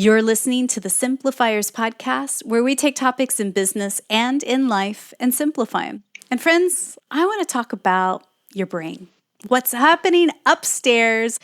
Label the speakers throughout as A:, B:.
A: You're listening to the Simplifiers podcast, where we take topics in business and in life and simplify them. And friends, I want to talk about your brain. What's happening upstairs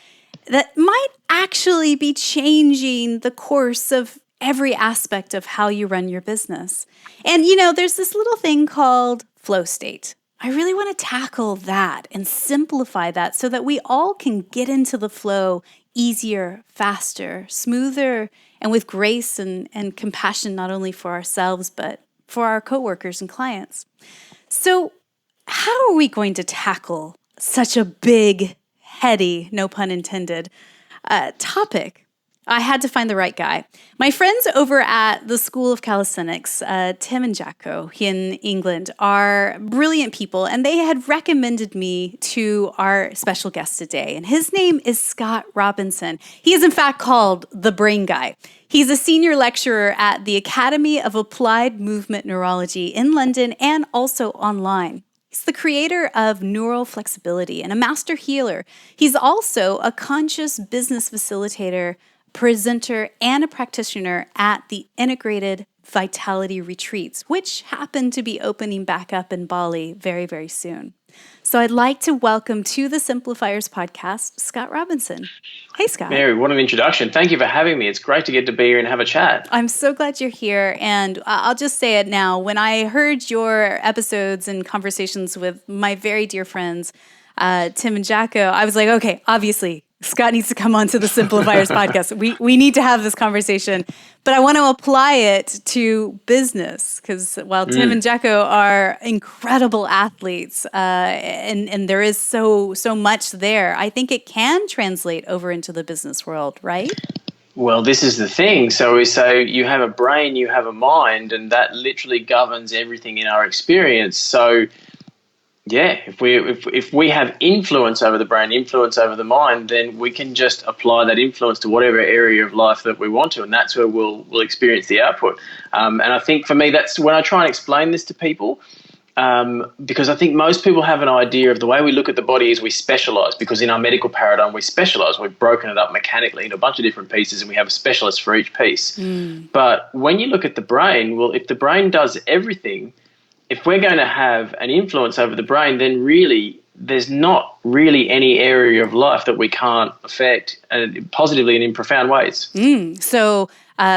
A: that might actually be changing the course of every aspect of how you run your business. And there's this little thing called flow state. I really want to tackle that and simplify that so that we all can get into the flow easier, faster, smoother, and with grace and compassion, not only for ourselves, but for our coworkers and clients. So how are we going to tackle such a big, heady, no pun intended, topic? I had to find the right guy. My friends over at the School of Calisthenics, Tim and Jacko in England, are brilliant people, and they had recommended me to our special guest today. And his name is Scott Robinson. He is in fact called the Brain Guy. He's a senior lecturer at the Academy of Applied Movement Neurology in London and also online. He's the creator of neural flexibility and a master healer. He's also a conscious business facilitator, presenter, and a practitioner at the Integrated Vitality Retreats, which happen to be opening back up in Bali very, very soon. So I'd like to welcome to the Simplifiers podcast, Scott Robinson. Hey, Scott.
B: Mary, what an introduction. Thank you for having me. It's great to get to be here and have a chat.
A: I'm so glad you're here. And I'll just say it now. When I heard your episodes and conversations with my very dear friends, Tim and Jacko, I was like, okay, obviously, Scott needs to come on to the Simplifiers podcast. We need to have this conversation, but I want to apply it to business because while Tim and Jacko are incredible athletes, and there is so much there, I think it can translate over into the business world, right?
B: Well, this is the thing. So we say you have a brain, you have a mind, and that literally governs everything in our experience. So yeah, if we have influence over the brain, influence over the mind, then we can just apply that influence to whatever area of life that we want to, and that's where we'll experience the output. And I think for me, that's when I try and explain this to people, because I think most people have an idea of the way we look at the body is we specialize, because in our medical paradigm we specialize. We've broken it up mechanically into a bunch of different pieces, and we have a specialist for each piece. But when you look at the brain, well, if the brain does everything, if we're going to have an influence over the brain, then really there's not really any area of life that we can't affect positively and in profound ways.
A: So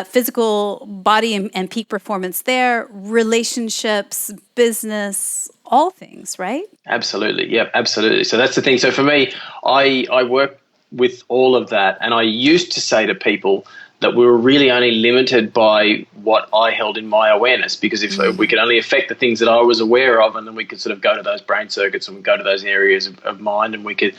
A: physical body and peak performance there, relationships, business, all things, right?
B: Absolutely. Yep, absolutely. So that's the thing. So for me, I work with all of that. And I used to say to people that we were really only limited by what I held in my awareness, because if we could only affect the things that I was aware of, and then we could sort of go to those brain circuits and go to those areas of mind, and we could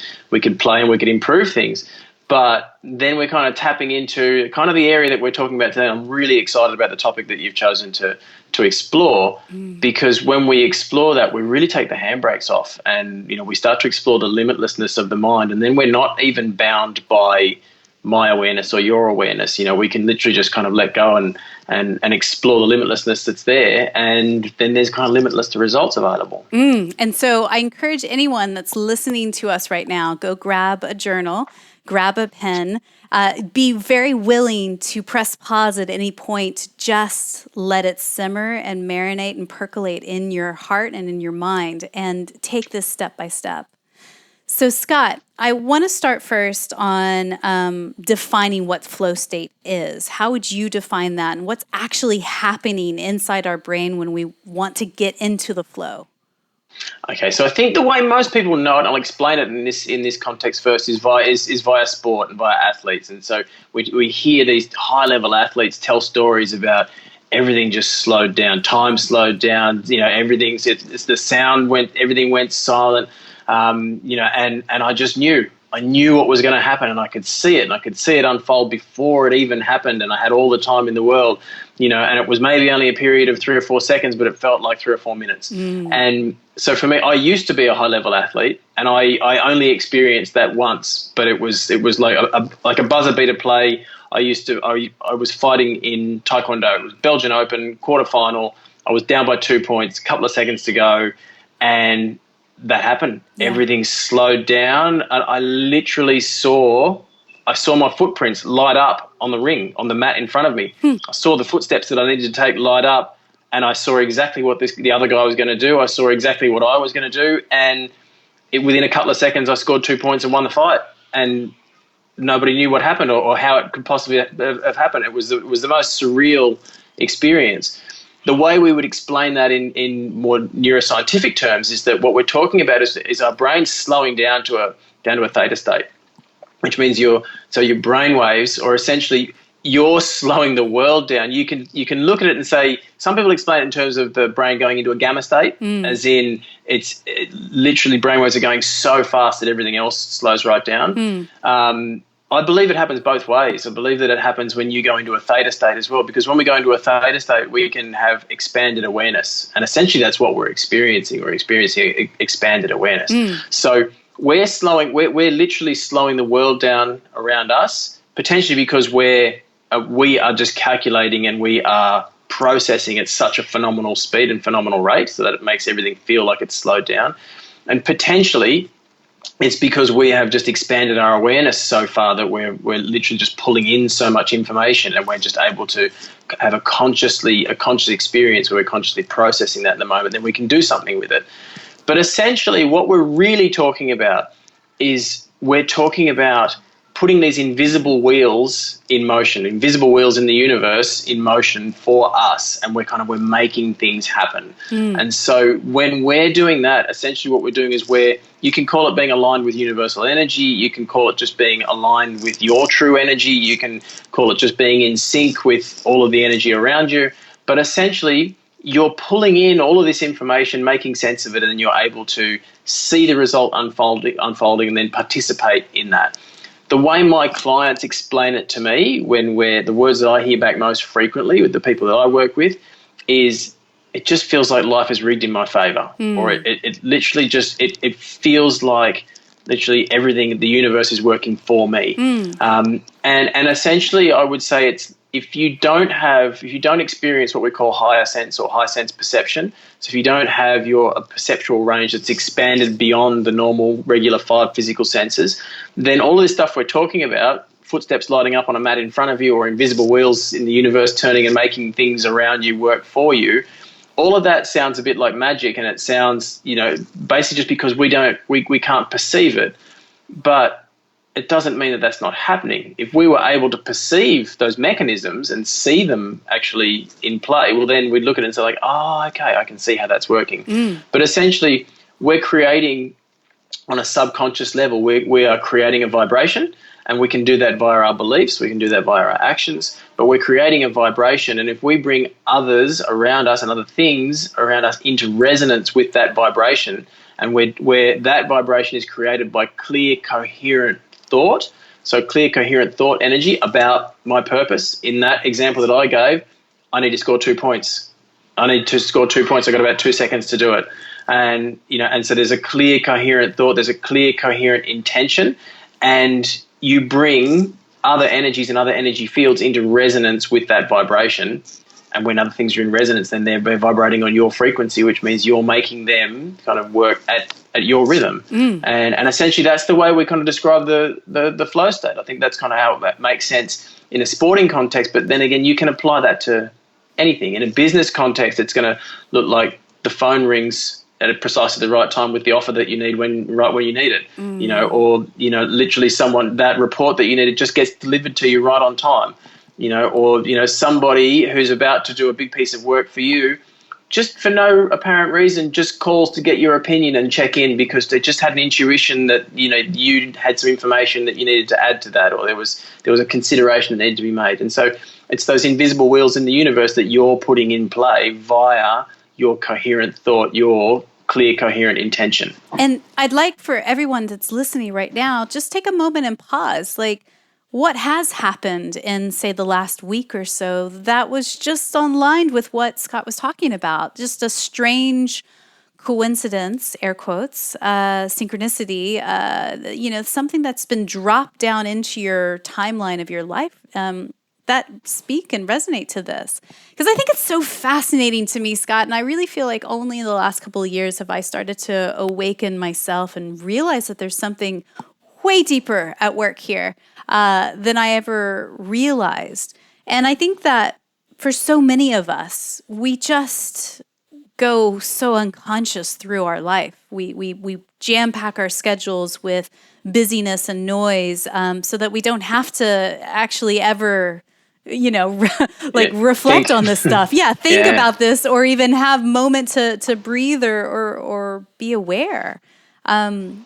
B: play and we could improve things. But then we're kind of tapping into kind of the area that we're talking about today. I'm really excited about the topic that you've chosen to explore, because when we explore that, we really take the handbrakes off, and we start to explore the limitlessness of the mind, and then we're not even bound by my awareness or your awareness. We can literally just kind of let go and explore the limitlessness that's there, and then there's kind of limitless the results available.
A: And so I encourage anyone that's listening to us right now, go grab a journal, grab a pen, be very willing to press pause at any point, just let it simmer and marinate and percolate in your heart and in your mind, and take this step by step. So Scott, I want to start first on defining what flow state is. How would you define that, and what's actually happening inside our brain when we want to get into the flow?
B: Okay, so I think the way most people know it, I'll explain it in this context first, is via sport and via athletes. And so we hear these high-level athletes tell stories about everything just slowed down, time slowed down, it's the sound everything went silent. And I just knew what was going to happen, and I could see it, and I could see it unfold before it even happened, and I had all the time in the world, and it was maybe only a period of 3 or 4 seconds, but it felt like 3 or 4 minutes. And so for me, I used to be a high-level athlete, and I only experienced that once, but it was like a buzzer beater play. I was fighting in Taekwondo. It was Belgian Open, quarterfinal. I was down by 2 points, a couple of seconds to go, and that happened. Yeah. Everything slowed down. I literally saw I saw my footprints light up on the ring, on the mat in front of me. I saw the footsteps that I needed to take light up, and I saw exactly what the other guy was going to do. I saw exactly what I was going to do, and within a couple of seconds, I scored 2 points and won the fight. And nobody knew what happened or how it could possibly have happened. It was the most surreal experience. The way we would explain that in more neuroscientific terms is that what we're talking about is our brain slowing down to a theta state, which means your brain waves, or essentially you're slowing the world down. You can look at it and say, some people explain it in terms of the brain going into a gamma state, as in literally brain waves are going so fast that everything else slows right down. I believe it happens both ways. I believe that it happens when you go into a theta state as well, because when we go into a theta state, we can have expanded awareness. And essentially that's what we're experiencing. We're experiencing expanded awareness. So we're literally slowing the world down around us, potentially because we are just calculating and we are processing at such a phenomenal speed and phenomenal rate so that it makes everything feel like it's slowed down. And potentially it's because we have just expanded our awareness so far that we're literally just pulling in so much information, and we're just able to have a conscious experience where we're consciously processing that in the moment. Then we can do something with it. But essentially what we're really talking about is we're talking about putting these invisible wheels in motion, invisible wheels in the universe in motion for us, and we're making things happen. And so when we're doing that, essentially what we're doing is you can call it being aligned with universal energy, you can call it just being aligned with your true energy, you can call it just being in sync with all of the energy around you, but essentially you're pulling in all of this information, making sense of it, and then you're able to see the result unfolding and then participate in that. The way my clients explain it to me, the words that I hear back most frequently with the people that I work with, is it just feels like life is rigged in my favor, or it literally just it feels like literally everything, the universe is working for me. And essentially, I would say it's if you don't experience what we call higher sense or high sense perception, so if you don't have a perceptual range that's expanded beyond the normal regular 5 physical senses, then all of this stuff we're talking about, footsteps lighting up on a mat in front of you or invisible wheels in the universe turning and making things around you work for you, all of that sounds a bit like magic, and it sounds, basically just because we can't perceive it. But it doesn't mean that that's not happening. If we were able to perceive those mechanisms and see them actually in play, well, then we'd look at it and say okay, I can see how that's working. But essentially, we're creating on a subconscious level, we are creating a vibration, and we can do that via our beliefs, we can do that via our actions, but we're creating a vibration. And if we bring others around us and other things around us into resonance with that vibration, and where that vibration is created by clear, coherent thought, so clear, coherent thought energy about my purpose. In that example that I gave, I need to score 2 points. I've got about 2 seconds to do it. And, and so there's a clear, coherent thought, there's a clear, coherent intention, and you bring other energies and other energy fields into resonance with that vibration. And when other things are in resonance, then they're vibrating on your frequency, which means you're making them kind of work at your rhythm. And essentially that's the way we kind of describe the flow state. I think that's kind of how it makes sense in a sporting context, but then again, you can apply that to anything. In a business context, it's going to look like the phone rings at precisely the right time with the offer that you need right when you need it, or literally that report that you needed just gets delivered to you right on time, or somebody who's about to do a big piece of work for you, just for no apparent reason, just calls to get your opinion and check in because they just had an intuition that you had some information that you needed to add to that, or there was a consideration that needed to be made. And so it's those invisible wheels in the universe that you're putting in play via your coherent thought, your clear, coherent intention.
A: And I'd like for everyone that's listening right now, just take a moment and pause. Like, what has happened in, say, the last week or so that was just online with what Scott was talking about? Just a strange coincidence, air quotes, synchronicity, something that's been dropped down into your timeline of your life that speak and resonate to this. Because I think it's so fascinating to me, Scott, and I really feel like only in the last couple of years have I started to awaken myself and realize that there's something way deeper at work here than I ever realized. And I think that for so many of us, we just go so unconscious through our life. We jam pack our schedules with busyness and noise, so that we don't have to actually ever, reflect on this stuff. Yeah, think about this, or even have moment to breathe or be aware. And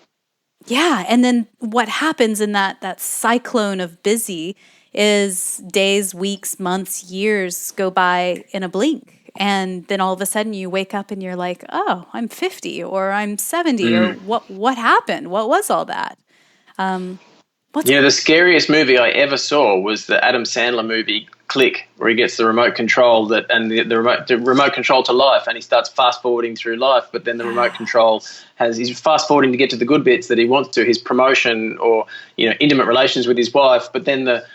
A: then what happens in that cyclone of busy is days, weeks, months, years go by in a blink. And then all of a sudden you wake up and you're like, oh, I'm 50 or I'm 70 or what happened? What was all that?
B: The scariest movie I ever saw was the Adam Sandler movie Click, where he gets the remote control the remote control to life, and he starts fast forwarding through life. But then the remote control he's fast forwarding to get to the good bits that he wants to, his promotion or intimate relations with his wife. But then the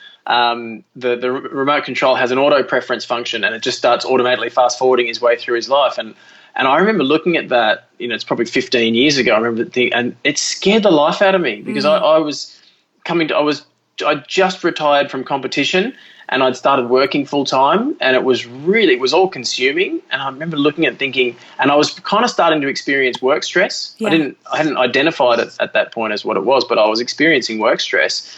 B: remote control has an auto preference function, and it just starts automatically fast forwarding his way through his life. And I remember looking at that, it's probably 15 years ago. I remember and it scared the life out of me because I just retired from competition and I'd started working full time, and it was all consuming. And I remember looking at thinking, and I was kind of starting to experience work stress. Yeah. I hadn't identified it at that point as what it was, but I was experiencing work stress.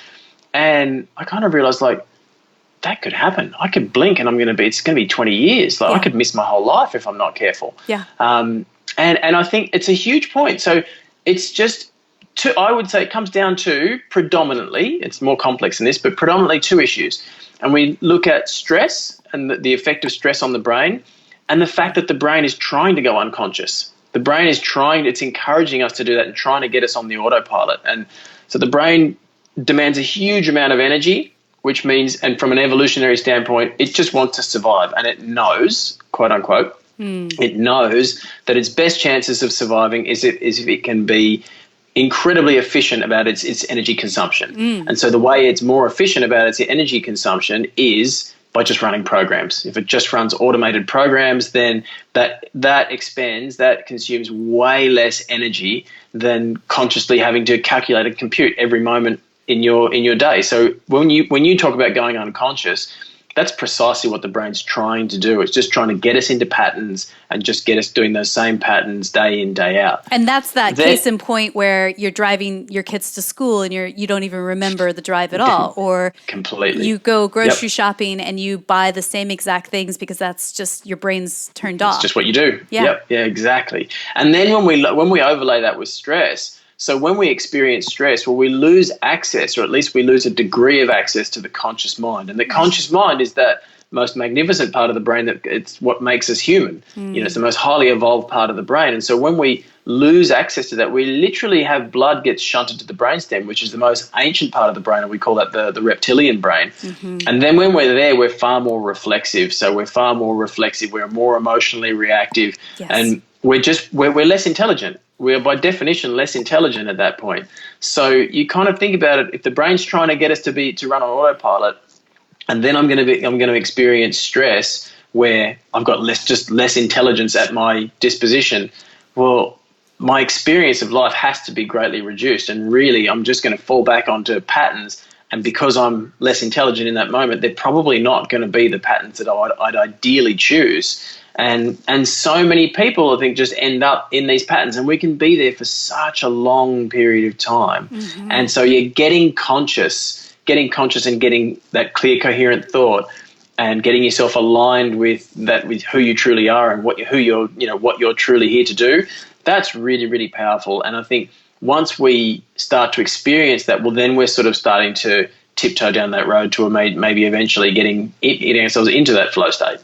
B: And I kind of realized, like, that could happen. I could blink and it's going to be 20 years. Like, I could miss my whole life if I'm not careful.
A: Yeah.
B: And I think it's a huge point. So it's just, I would say it comes down to predominantly, it's more complex than this, but predominantly two issues. And we look at stress and the effect of stress on the brain, and the fact that the brain is trying to go unconscious. The brain is it's encouraging us to do that and trying to get us on the autopilot. And so the brain demands a huge amount of energy, which means, and from an evolutionary standpoint, it just wants to survive. And it knows, quote unquote, it knows that its best chances of surviving is if it can be incredibly efficient about its energy consumption. And so the way it's more efficient about its energy consumption is by just running programs. If it just runs automated programs, then that consumes way less energy than consciously having to calculate and compute every moment in your day. So when you talk about going unconscious, that's precisely what the brain's trying to do. It's just trying to get us into patterns and just get us doing those same patterns day in, day out.
A: And that's that case in point where you're driving your kids to school and you don't even remember the drive at all. Or
B: completely.
A: You go grocery shopping and you buy the same exact things because that's just your brain's turned off.
B: It's just what you do.
A: Yeah.
B: Yep. Yeah, exactly. And then when we overlay that with stress, so when we experience stress, we lose access, or at least we lose a degree of access to the conscious mind. And the conscious mind is that most magnificent part of the brain that it's what makes us human. It's the most highly evolved part of the brain. And so when we lose access to that, we literally have blood gets shunted to the brainstem, which is the most ancient part of the brain, and we call that the reptilian brain. And then when we're there, we're far more reflexive. So we're far more reflexive. We're more emotionally reactive, and we're less intelligent. We're by definition less intelligent at that point. So you kind of think about it, if the brain's trying to get us to run on autopilot, and then I'm going to experience stress where I've got less intelligence at my disposition. Well, my experience of life has to be greatly reduced, and really I'm just going to fall back onto patterns. And because I'm less intelligent in that moment, they're probably not going to be the patterns that I'd ideally choose. And so many people, I think, just end up in these patterns, and we can be there for such a long period of time. And so you're getting conscious and getting that clear, coherent thought, and getting yourself aligned with who you truly are and what you're truly here to do. That's really, really powerful. And I think once we start to experience that, well, then we're sort of starting to tiptoe down that road to maybe eventually getting ourselves into that flow state.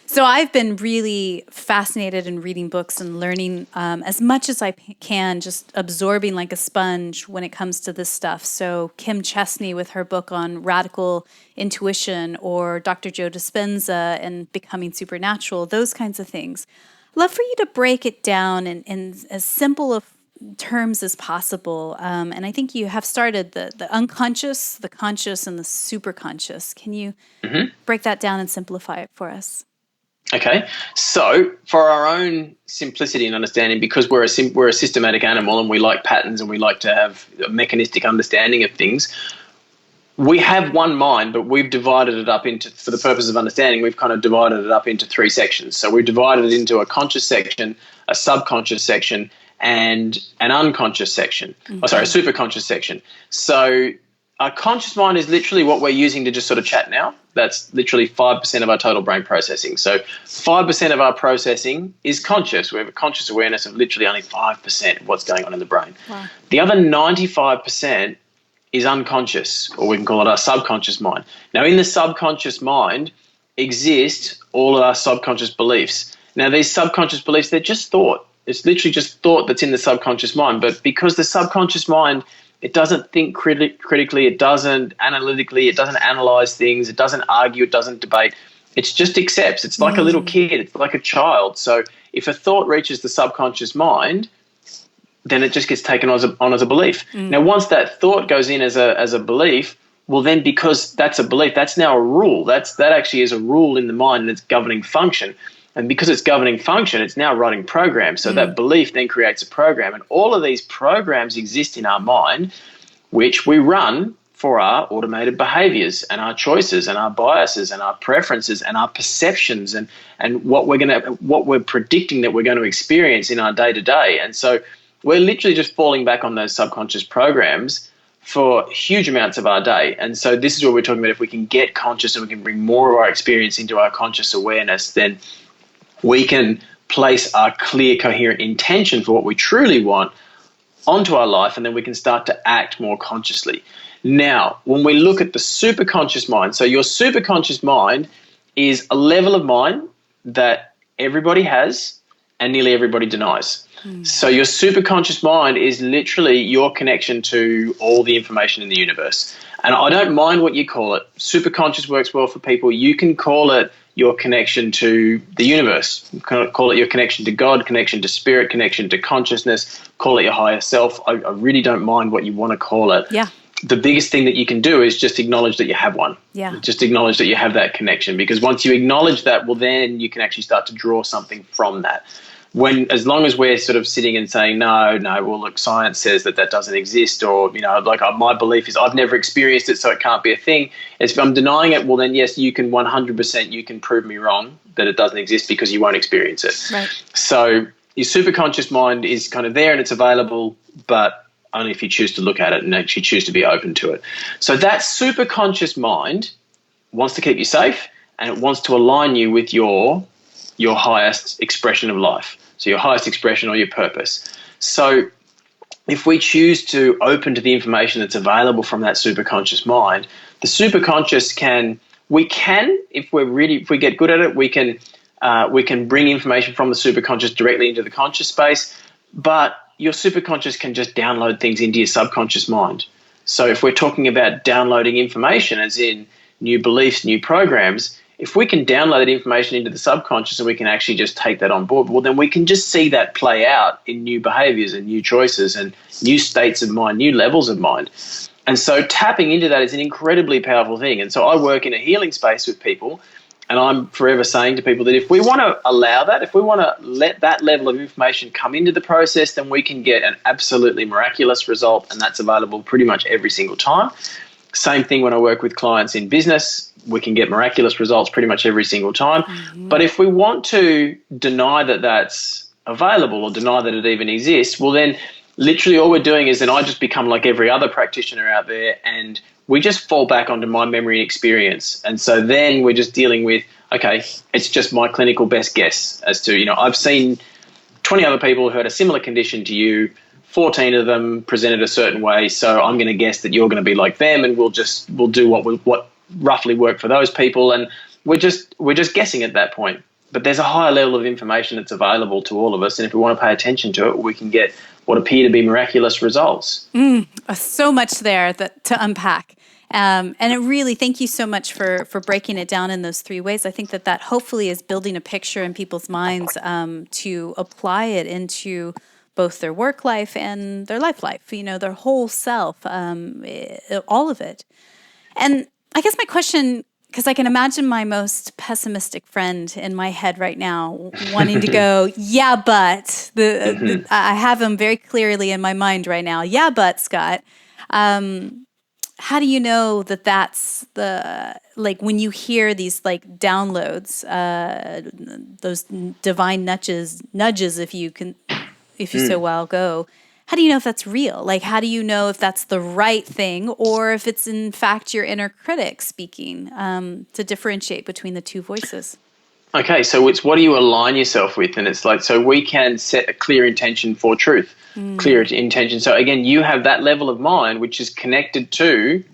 A: So I've been really fascinated in reading books and learning as much as I can, just absorbing like a sponge when it comes to this stuff. So Kim Chesney with her book on radical intuition, or Dr. Joe Dispenza and Becoming Supernatural, those kinds of things. Love for you to break it down in as simple of terms as possible. And I think you have started the unconscious, the conscious, and the superconscious. Can you break that down and simplify it for us?
B: Okay, so for our own simplicity and understanding, because we're a systematic animal and we like patterns and we like to have a mechanistic understanding of things, we have one mind, but we've divided it up into, for the purpose of understanding, we've kind of divided it up into three sections. So we've divided it into a conscious section, a subconscious section, and an unconscious section. Mm-hmm. A superconscious section. So our conscious mind is literally what we're using to just sort of chat now. That's literally 5% of our total brain processing. So 5% of our processing is conscious. We have a conscious awareness of literally only 5% of what's going on in the brain. Wow. The other 95% is unconscious, or we can call it our subconscious mind. Now, in the subconscious mind exist all of our subconscious beliefs. Now, these subconscious beliefs, they're just thought. It's literally just thought that's in the subconscious mind. But because the subconscious mind, it doesn't think critically, it doesn't analytically, it doesn't analyze things, it doesn't argue, it doesn't debate. It just accepts. It's like a little kid. It's like a child. So if a thought reaches the subconscious mind, then it just gets taken on as a belief. Now, once that thought goes in as a belief, well, then because that's a belief, that's now a rule. That actually is a rule in the mind, and it's governing function. And because it's governing function, it's now writing programs. So that belief then creates a program. And all of these programs exist in our mind, which we run for our automated behaviors and our choices and our biases and our preferences and our perceptions and what we're predicting that we're going to experience in our day-to-day. And so we're literally just falling back on those subconscious programs for huge amounts of our day. And so this is what we're talking about. If we can get conscious and we can bring more of our experience into our conscious awareness, then we can place our clear, coherent intention for what we truly want onto our life, and then we can start to act more consciously. Now, when we look at the superconscious mind, so your superconscious mind is a level of mind that everybody has and nearly everybody denies. So your superconscious mind is literally your connection to all the information in the universe. And I don't mind what you call it. Superconscious works well for people. You can call it your connection to the universe. Call it your connection to God, connection to spirit, connection to consciousness. Call it your higher self. I really don't mind what you want to call it.
A: Yeah.
B: The biggest thing that you can do is just acknowledge that you have one. Yeah. Just acknowledge that you have that connection, because once you acknowledge that, well, then you can actually start to draw something from that. As long as we're sort of sitting and saying, no, well, look, science says that doesn't exist, or, my belief is I've never experienced it, so it can't be a thing. If I'm denying it, well, then yes, you can 100%, you can prove me wrong that it doesn't exist because you won't experience it. Right. So your superconscious mind is kind of there and it's available, but only if you choose to look at it and actually choose to be open to it. So that superconscious mind wants to keep you safe, and it wants to align you with your highest expression of life. So your highest expression or your purpose. So if we choose to open to the information that's available from that superconscious mind, the superconscious if we get good at it, we can bring information from the superconscious directly into the conscious space, but your superconscious can just download things into your subconscious mind. So if we're talking about downloading information, as in new beliefs, new programs, if we can download that information into the subconscious and we can actually just take that on board, well, then we can just see that play out in new behaviors and new choices and new states of mind, new levels of mind. And so tapping into that is an incredibly powerful thing. And so I work in a healing space with people, and I'm forever saying to people that if we want to allow that, if we want to let that level of information come into the process, then we can get an absolutely miraculous result, and that's available pretty much every single time. Same thing when I work with clients in business. We can get miraculous results pretty much every single time. Mm-hmm. But if we want to deny that that's available or deny that it even exists, well, then literally all we're doing is then I just become like every other practitioner out there, and we just fall back onto my memory and experience. And so then we're just dealing with, okay, it's just my clinical best guess as to, I've seen 20 other people who had a similar condition to you, 14 of them presented a certain way, so I'm going to guess that you're going to be like them, and we'll do what roughly worked for those people, and we're just guessing at that point. But there's a higher level of information that's available to all of us, and if we want to pay attention to it, we can get what appear to be miraculous results.
A: So much there to unpack. And it really, thank you so much for breaking it down in those three ways. I think that hopefully is building a picture in people's minds to apply it into both their work life and their life, their whole self, all of it. And I guess my question because I can imagine my most pessimistic friend in my head right now wanting to go, yeah, but I have him very clearly in my mind right now. Yeah, but Scott, how do you know that that's like when you hear these like downloads, those divine nudges, if you so well go, how do you know if that's real? Like, how do you know if that's the right thing or if it's in fact your inner critic speaking, to differentiate between the two voices?
B: Okay, so it's what do you align yourself with? And it's like, so we can set a clear intention for truth, clear intention. So again, you have that level of mind which is connected to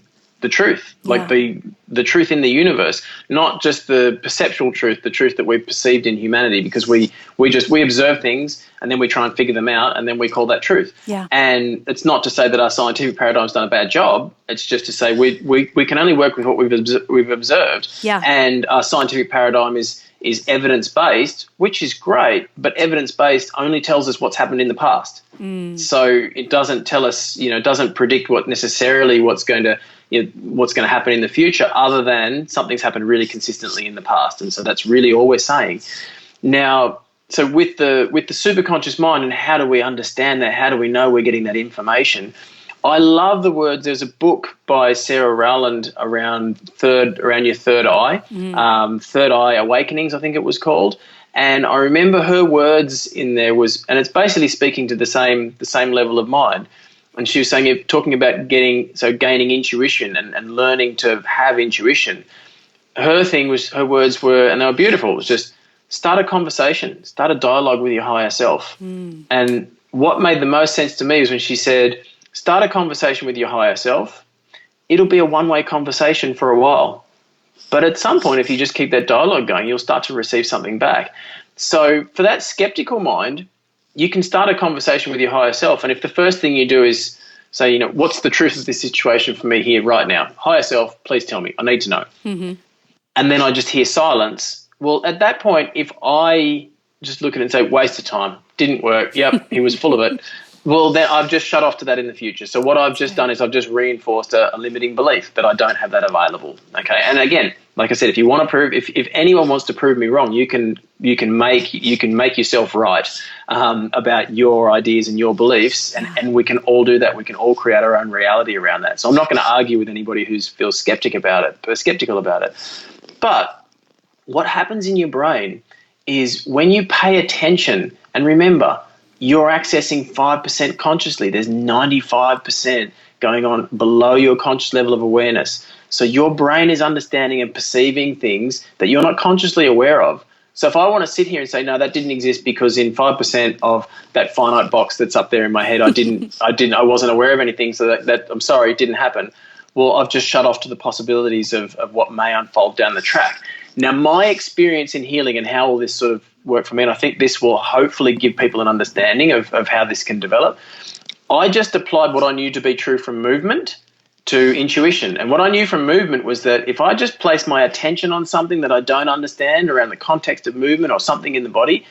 B: the truth, like the truth in the universe, not just the perceptual truth, the truth that we've perceived in humanity, because we observe things and then we try and figure them out and then we call that truth.
A: Yeah.
B: And it's not to say that our scientific paradigm's done a bad job. It's just to say we can only work with what we've observed.
A: Yeah.
B: And our scientific paradigm is evidence-based, which is great, but evidence-based only tells us what's happened in the past. So it doesn't tell us, it doesn't predict what's going to happen in the future, other than something's happened really consistently in the past. And so that's really all we're saying. Now, so with the superconscious mind, and how do we understand that? How do we know we're getting that information? I love the words. There's a book by Sarah Rowland around your third eye, Third Eye Awakenings, I think it was called. And I remember her words in there and it's basically speaking to the same level of mind. And she was talking about gaining intuition and learning to have intuition. Her words were, and they were beautiful. It was just start a conversation, start a dialogue with your higher self. And what made the most sense to me is when she said, start a conversation with your higher self. It'll be a one-way conversation for a while. But at some point, if you just keep that dialogue going, you'll start to receive something back. So for that skeptical mind, you can start a conversation with your higher self. And if the first thing you do is say, what's the truth of this situation for me here right now? Higher self, please tell me. I need to know. And then I just hear silence. Well, at that point, if I just look at it and say, waste of time, didn't work, yep, he was full of it, well, then I've just shut off to that in the future. So what I've just done is I've just reinforced a limiting belief that I don't have that available. Okay, and again, like I said, if you want to prove, if anyone wants to prove me wrong, you can make yourself right about your ideas and your beliefs, and we can all do that. We can all create our own reality around that. So I'm not going to argue with anybody who feels skeptical about it. But what happens in your brain is when you pay attention, and remember, you're accessing 5% consciously. There's 95% going on below your conscious level of awareness. So your brain is understanding and perceiving things that you're not consciously aware of. So if I want to sit here and say, no, that didn't exist because in 5% of that finite box that's up there in my head, I wasn't aware of anything. So that I'm sorry, it didn't happen. Well, I've just shut off to the possibilities of what may unfold down the track. Now, my experience in healing and how all this sort of worked for me, and I think this will hopefully give people an understanding of how this can develop. I just applied what I knew to be true from movement to intuition. And what I knew from movement was that if I just place my attention on something that I don't understand around the context of movement or something in the body,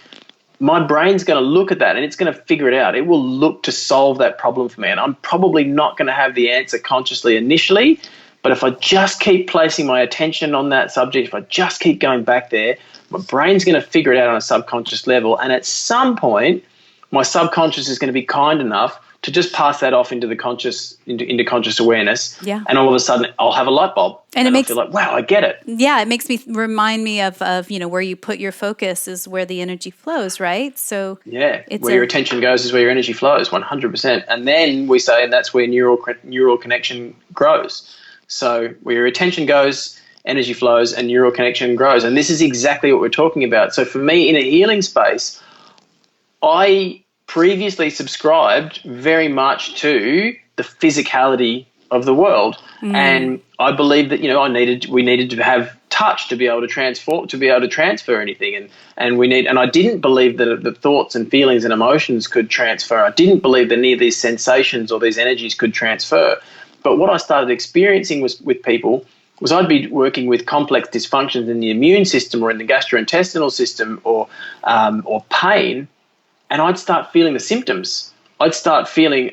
B: my brain's going to look at that and it's going to figure it out. It will look to solve that problem for me. And I'm probably not going to have the answer consciously initially, but if I just keep placing my attention on that subject, if I just keep going back there, my brain's going to figure it out on a subconscious level. And at some point, my subconscious is going to be kind enough to just pass that off into the conscious, into conscious awareness.
A: Yeah.
B: And all of a sudden, I'll have a light bulb.
A: And
B: I'll feel like, wow, I get it.
A: Yeah, it makes me remind me of where you put your focus is where the energy flows, right? So
B: yeah, where your attention goes is where your energy flows, 100%. And then we say, and that's where neural connection grows. So where your attention goes, energy flows, and neural connection grows. And this is exactly what we're talking about. So for me, in a healing space, I previously subscribed very much to the physicality of the world. And I believed that, we needed to have touch to be able to transfer anything. And I didn't believe that the thoughts and feelings and emotions could transfer. I didn't believe that any of these sensations or these energies could transfer. But what I started experiencing with people was I'd be working with complex dysfunctions in the immune system or in the gastrointestinal system or pain, and I'd start feeling the symptoms. I'd start feeling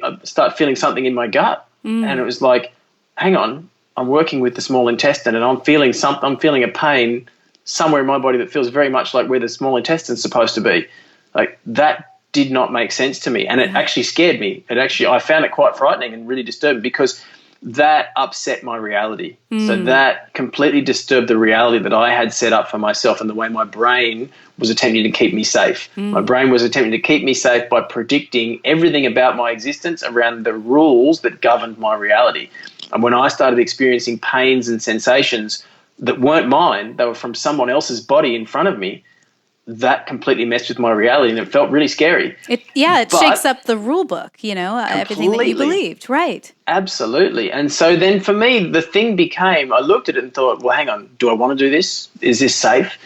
B: something in my gut, and it was like, hang on, I'm working with the small intestine and I'm feeling a pain somewhere in my body that feels very much like where the small intestine's supposed to be. Like, that did not make sense to me, and it actually scared me. I found it quite frightening and really disturbing, because that upset my reality. So that completely disturbed the reality that I had set up for myself and the way my brain was attempting to keep me safe. My brain was attempting to keep me safe by predicting everything about my existence around the rules that governed my reality. And when I started experiencing pains and sensations that weren't mine, they were from someone else's body in front of me, that completely messed with my reality, and it felt really scary.
A: It shakes up the rule book, everything that you believed, right?
B: Absolutely. And so then for me, the thing became, I looked at it and thought, well, hang on, do I want to do this? Is this safe?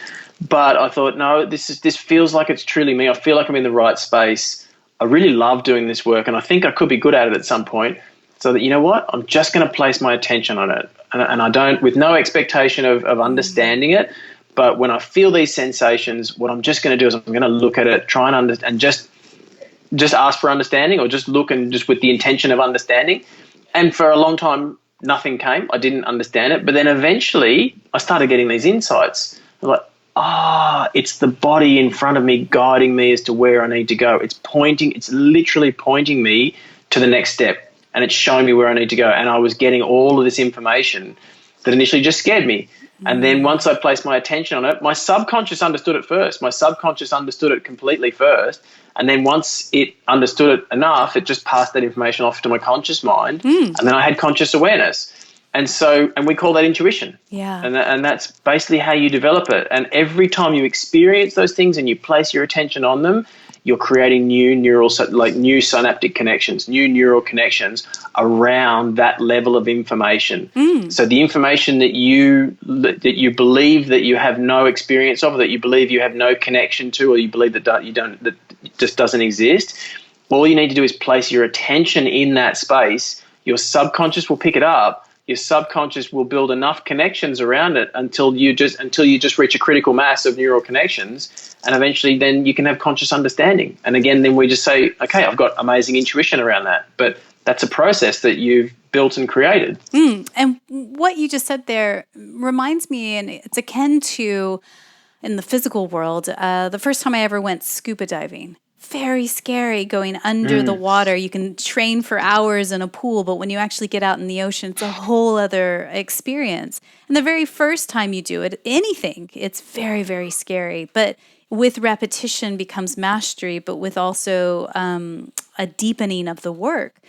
B: But I thought, no, this feels like it's truly me. I feel like I'm in the right space. I really love doing this work, and I think I could be good at it at some point. So that, you know what, I'm just going to place my attention on it. And I don't, with no expectation of understanding it. But when I feel these sensations, what I'm just going to do is I'm going to look at it, try and understand, and just ask for understanding, or just look and just with the intention of understanding. And for a long time, nothing came. I didn't understand it. But then eventually I started getting these insights. I'm like, it's the body in front of me guiding me as to where I need to go. It's literally pointing me to the next step, and it's showing me where I need to go. And I was getting all of this information that initially just scared me. And then once I placed my attention on it, my subconscious understood it first. My subconscious understood it completely first. And then once it understood it enough, it just passed that information off to my conscious mind. And then I had conscious awareness. And we call that intuition.
A: Yeah.
B: And that's basically how you develop it. And every time you experience those things and you place your attention on them, you're creating new synaptic connections, new neural connections around that level of information. So the information that you believe that you have no experience of, or that you believe you have no connection to, or you believe that that just doesn't exist, all you need to do is place your attention in that space. Your subconscious will pick it up. Your subconscious will build enough connections around it until you just reach a critical mass of neural connections, and eventually then you can have conscious understanding. And again, then we just say, okay, I've got amazing intuition around that. But that's a process that you've built and created.
A: And what you just said there reminds me, and it's akin to, in the physical world, the first time I ever went scuba diving. Very scary going under the water. You can train for hours in a pool, but when you actually get out in the ocean, it's a whole other experience. And the very first time you do it, anything, it's very, very scary. But with repetition becomes mastery, but with also a deepening of the work.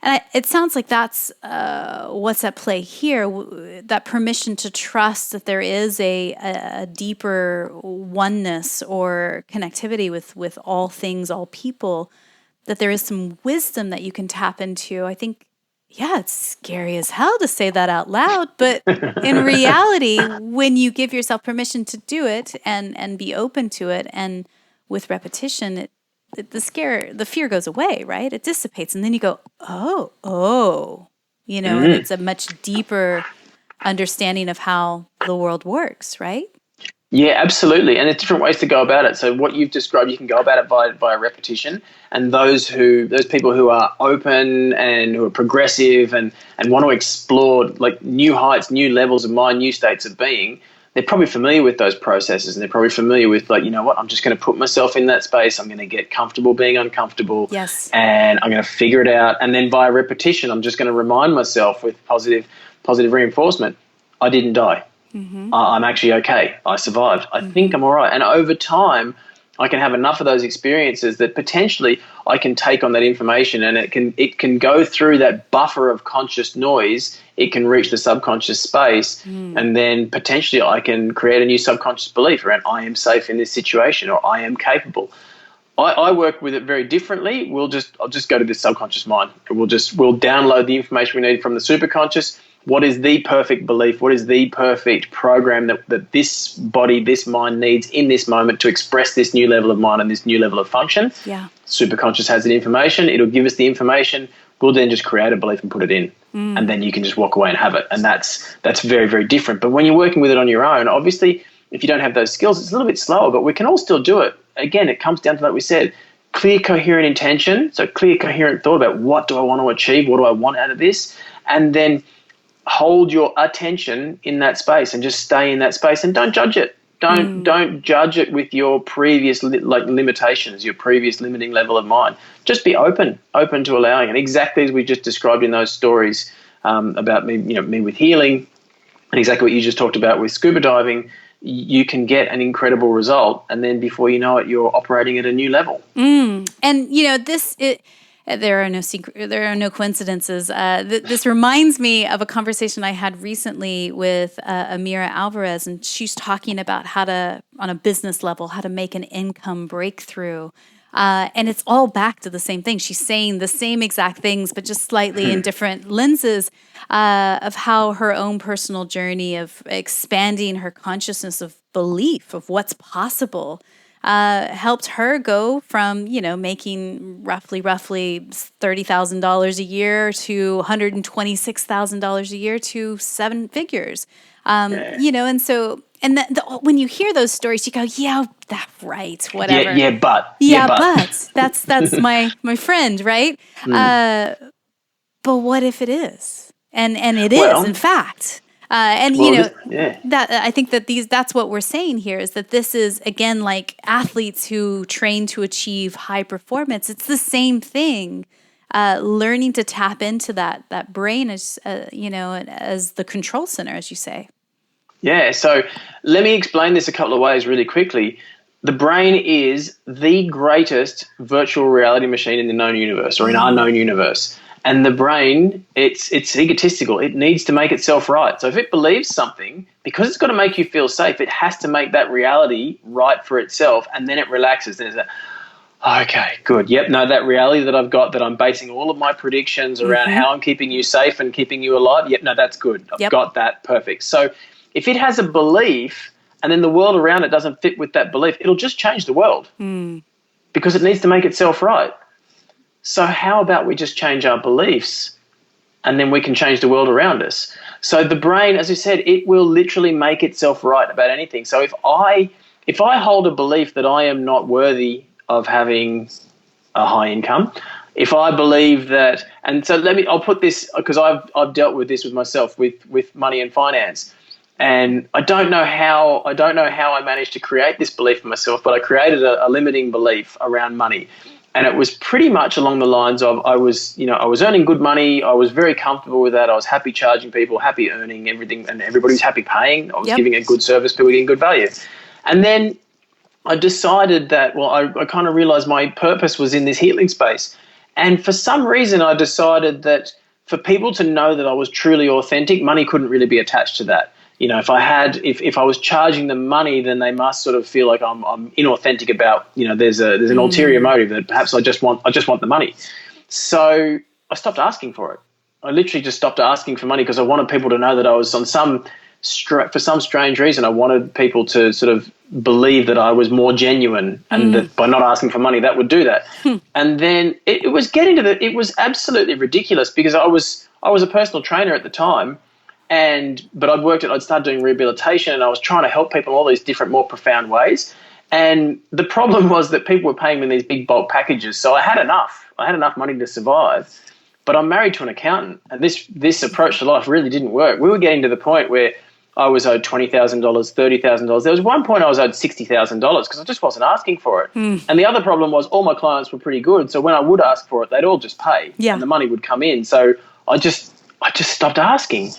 A: And it sounds like that's what's at play here, that permission to trust that there is a deeper oneness or connectivity with all things, all people, that there is some wisdom that you can tap into. I think, it's scary as hell to say that out loud, but in reality, when you give yourself permission to do it and be open to it, and with repetition, the fear goes away, right? It dissipates. And then you go, and it's a much deeper understanding of how the world works, right?
B: Yeah, absolutely. And there's different ways to go about it. So what you've described, you can go about it by repetition. And those people who are open and who are progressive and want to explore like new heights, new levels of mind, new states of being, they're probably familiar with those processes, and they're probably familiar with, like, you know what, I'm just going to put myself in that space. I'm going to get comfortable being uncomfortable.
A: Yes.
B: And I'm going to figure it out. And then by repetition, I'm just going to remind myself with positive reinforcement, I didn't die. I'm actually okay. I survived. I think I'm all right. And over time, I can have enough of those experiences that potentially I can take on that information, and it can go through that buffer of conscious noise. It can reach the subconscious space, and then potentially I can create a new subconscious belief around I am safe in this situation, or I am capable. I work with it very differently. I'll just go to the subconscious mind, and we'll download the information we need from the superconscious. What is the perfect belief? What is the perfect program that this body, this mind needs in this moment to express this new level of mind and this new level of function?
A: Yeah.
B: Superconscious has the information. It'll give us the information. We'll then just create a belief and put it in. And then you can just walk away and have it. And that's very, very different. But when you're working with it on your own, obviously, if you don't have those skills, it's a little bit slower, but we can all still do it. Again, it comes down to, like we said, clear, coherent intention. So clear, coherent thought about what do I want to achieve? What do I want out of this? And then hold your attention in that space and just stay in that space and don't judge it. Don't judge it with your previous limitations, your previous limiting level of mind. Just be open to allowing it. Exactly as we just described in those stories about me with healing, and exactly what you just talked about with scuba diving. You can get an incredible result, and then before you know it, you're operating at a new level.
A: And there are no coincidences. This reminds me of a conversation I had recently with Amira Alvarez, and she's talking about how to, on a business level, how to make an income breakthrough. And it's all back to the same thing. She's saying the same exact things, but just slightly in different lenses of how her own personal journey of expanding her consciousness of belief of what's possible helped her go from, making roughly $30,000 a year to $126,000 a year to seven figures. And so, when you hear those stories, you go, yeah, that's right, whatever.
B: But
A: that's my friend, right? But what if it is? And it is, in fact. That I think that that's what we're saying here is that this is, again, like athletes who train to achieve high performance. It's the same thing. Learning to tap into that brain as the control center, as you say.
B: Yeah. So let me explain this a couple of ways really quickly. The brain is the greatest virtual reality machine in the known universe, or in our known universe. And the brain, it's egotistical. It needs to make itself right. So if it believes something, because it's got to make you feel safe, it has to make that reality right for itself, and then it relaxes. Then it's like, okay, good. Yep, no, that reality that I've got, that I'm basing all of my predictions around how I'm keeping you safe and keeping you alive, yep, no, that's good. I've got that, perfect. So if it has a belief and then the world around it doesn't fit with that belief, it'll just change the world because it needs to make itself right. So how about we just change our beliefs and then we can change the world around us? So the brain, as I said, it will literally make itself right about anything. So if I hold a belief that I am not worthy of having a high income, if I believe that, and so I'll put this, because I've dealt with this with myself with money and finance. And I don't know how I managed to create this belief for myself, but I created a limiting belief around money. And it was pretty much along the lines of I was earning good money. I was very comfortable with that. I was happy charging people, happy earning everything, and everybody was happy paying. I was giving a good service, people were getting good value. And then I decided that, I kind of realized my purpose was in this healing space. And for some reason, I decided that for people to know that I was truly authentic, money couldn't really be attached to that. If I was charging them money, then they must sort of feel like I'm inauthentic about, there's an ulterior motive that perhaps I just want the money. So I stopped asking for it. I literally just stopped asking for money because I wanted people to know that I was for some strange reason, I wanted people to sort of believe that I was more genuine, and that by not asking for money, that would do that. And then it was it was absolutely ridiculous because I was a personal trainer at the time. But I'd started doing rehabilitation, and I was trying to help people in all these different, more profound ways. And the problem was that people were paying me these big bulk packages. So I had enough. I had enough money to survive. But I'm married to an accountant, and this approach to life really didn't work. We were getting to the point where I was owed $20,000, $30,000. There was one point I was owed $60,000 because I just wasn't asking for it. And the other problem was all my clients were pretty good. So when I would ask for it, they'd all just pay, and the money would come in. So I just stopped asking.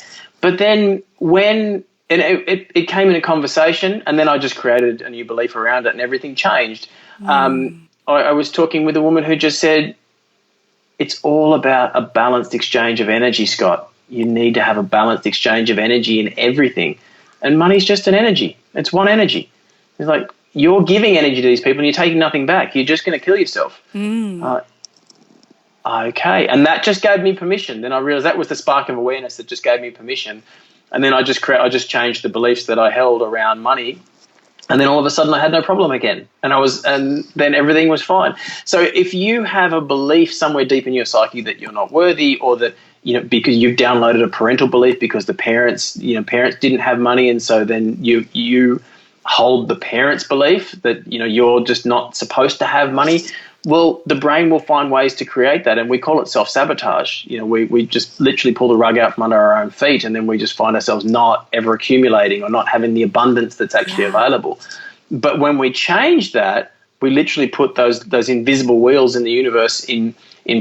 B: But then it came in a conversation, and then I just created a new belief around it, and everything changed. I was talking with a woman who just said, it's all about a balanced exchange of energy, Scott. You need to have a balanced exchange of energy in everything. And money's just an energy. It's one energy. It's like you're giving energy to these people and you're taking nothing back. You're just going to kill yourself. Okay. And that just gave me permission. Then I realized that was the spark of awareness that just gave me permission. And then I just changed the beliefs that I held around money. And then all of a sudden I had no problem again. And then everything was fine. So if you have a belief somewhere deep in your psyche that you're not worthy, or that, because you've downloaded a parental belief because the parents didn't have money, and so then you hold the parents' belief that, you're just not supposed to have money, well, the brain will find ways to create that, and we call it self-sabotage. We just literally pull the rug out from under our own feet, and then we just find ourselves not ever accumulating or not having the abundance that's actually available. But when we change that, we literally put those invisible wheels in the universe in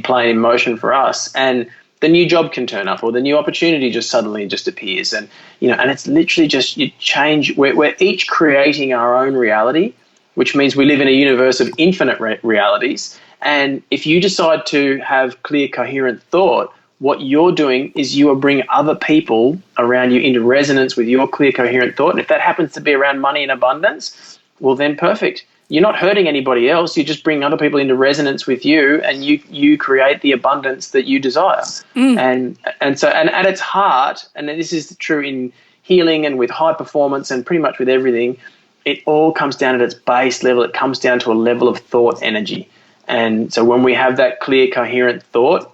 B: play, in motion for us, and the new job can turn up, or the new opportunity just suddenly just appears, and and it's literally just you change. We're each creating our own reality, which means we live in a universe of infinite realities. And if you decide to have clear, coherent thought, what you're doing is you are bringing other people around you into resonance with your clear, coherent thought. And if that happens to be around money and abundance, well, then perfect. You're not hurting anybody else. You just bring other people into resonance with you, and you create the abundance that you desire. And so at its heart, and this is true in healing and with high performance and pretty much with everything, it all comes down at its base level. It comes down to a level of thought energy. And so when we have that clear, coherent thought,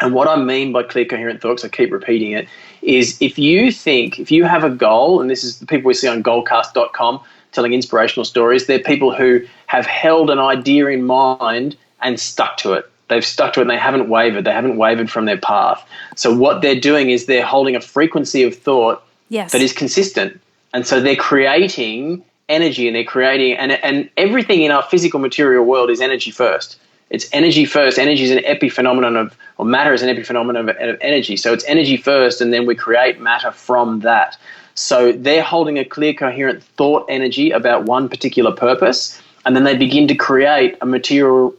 B: and what I mean by clear, coherent thought, because I keep repeating it, is if you have a goal, and this is the people we see on goalcast.com telling inspirational stories, they're people who have held an idea in mind and stuck to it. They've stuck to it and they haven't wavered. They haven't wavered from their path. So what they're doing is they're holding a frequency of thought that is consistent. And so they're creating energy, and they're creating, and everything in our physical material world is energy first. It's energy first. Energy is an epiphenomenon or matter is an epiphenomenon of energy. So it's energy first, and then we create matter from that. So they're holding a clear, coherent thought energy about one particular purpose, and then they begin to create a material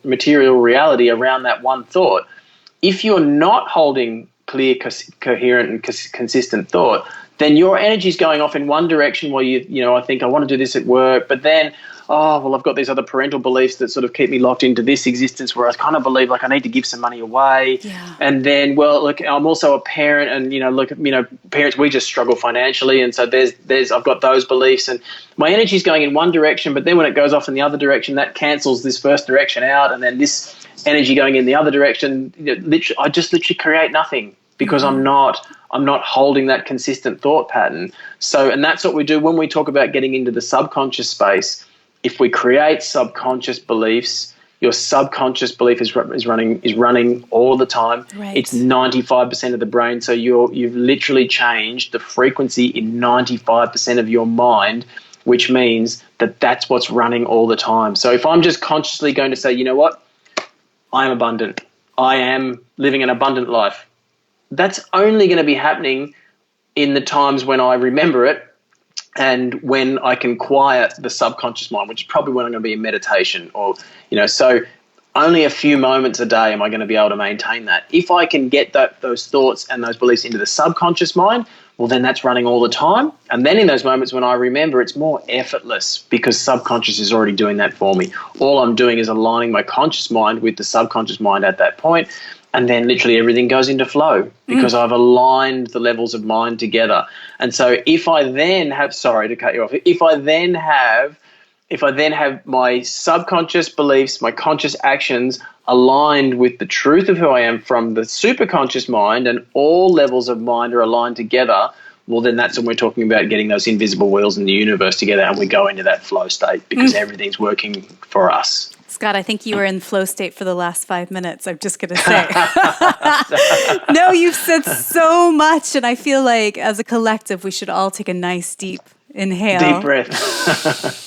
B: reality around that one thought. If you're not holding clear, coherent, and consistent thought, then your energy is going off in one direction where I think I want to do this at work, but then, I've got these other parental beliefs that sort of keep me locked into this existence where I kind of believe like I need to give some money away.
A: Yeah.
B: And then, I'm also a parent, and, parents, we just struggle financially. And so I've got those beliefs, and my energy is going in one direction, but then when it goes off in the other direction, that cancels this first direction out. And then this energy going in the other direction, I just literally create nothing because I'm not holding that consistent thought pattern. So, and that's what we do when we talk about getting into the subconscious space. If we create subconscious beliefs, your subconscious belief is running all the time.
A: Right.
B: It's 95% of the brain. So you've literally changed the frequency in 95% of your mind, which means that's what's running all the time. So if I'm just consciously going to say, you know what, I am abundant. I am living an abundant life. That's only going to be happening in the times when I remember it and when I can quiet the subconscious mind, which is probably when I'm going to be in meditation or, so only a few moments a day am I going to be able to maintain that. If I can get those thoughts and those beliefs into the subconscious mind, well, then that's running all the time. And then in those moments when I remember, it's more effortless because subconscious is already doing that for me. All I'm doing is aligning my conscious mind with the subconscious mind at that point. And then literally everything goes into flow because I've aligned the levels of mind together. And so if I then have, sorry to cut you off, if I then have my subconscious beliefs, my conscious actions aligned with the truth of who I am from the superconscious mind, and all levels of mind are aligned together, well, then that's when we're talking about getting those invisible wheels in the universe together, and we go into that flow state because everything's working for us.
A: Scott, I think you were in flow state for the last 5 minutes. I'm just going to say. No, you've said so much. And I feel like as a collective, we should all take a nice deep inhale.
B: Deep breath.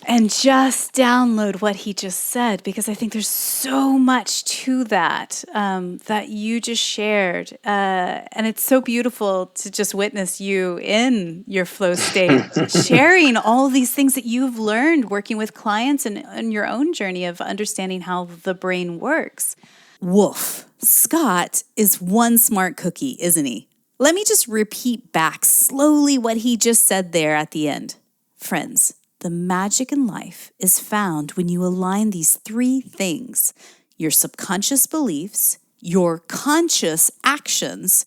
A: And just download what he just said, because I think there's so much to that that you just shared. And it's so beautiful to just witness you in your flow state, sharing all these things that you've learned working with clients and your own journey of understanding how the brain works. Woof. Scott is one smart cookie, isn't he? Let me just repeat back slowly what he just said there at the end. Friends, the magic in life is found when you align these three things: your subconscious beliefs, your conscious actions,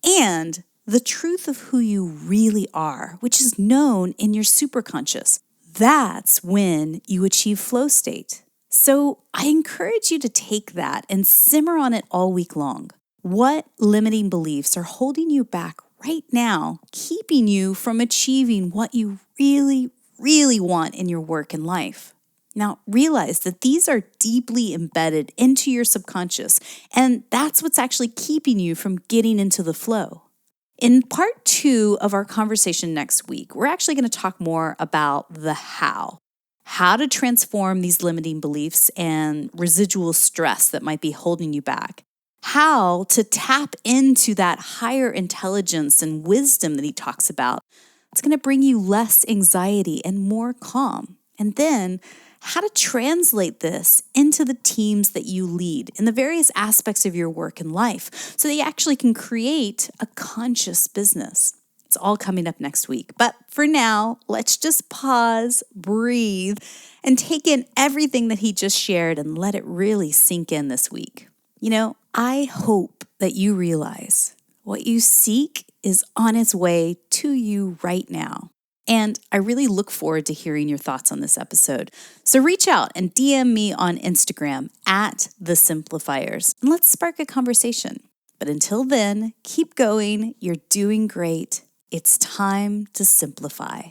A: and the truth of who you really are, which is known in your superconscious. That's when you achieve flow state. So I encourage you to take that and simmer on it all week long. What limiting beliefs are holding you back right now, keeping you from achieving what you really want in your work and life? Now, realize that these are deeply embedded into your subconscious, and that's what's actually keeping you from getting into the flow. In part 2 of our conversation next week, we're actually going to talk more about the how to transform these limiting beliefs and residual stress that might be holding you back, how to tap into that higher intelligence and wisdom that he talks about. It's going to bring you less anxiety and more calm. And then how to translate this into the teams that you lead in the various aspects of your work and life so that you actually can create a conscious business. It's all coming up next week. But for now, let's just pause, breathe, and take in everything that he just shared and let it really sink in this week. I hope that you realize what you seek is on its way to you right now. And I really look forward to hearing your thoughts on this episode. So reach out and DM me on Instagram @the Simplifiers, and let's spark a conversation. But until then, keep going. You're doing great. It's time to simplify.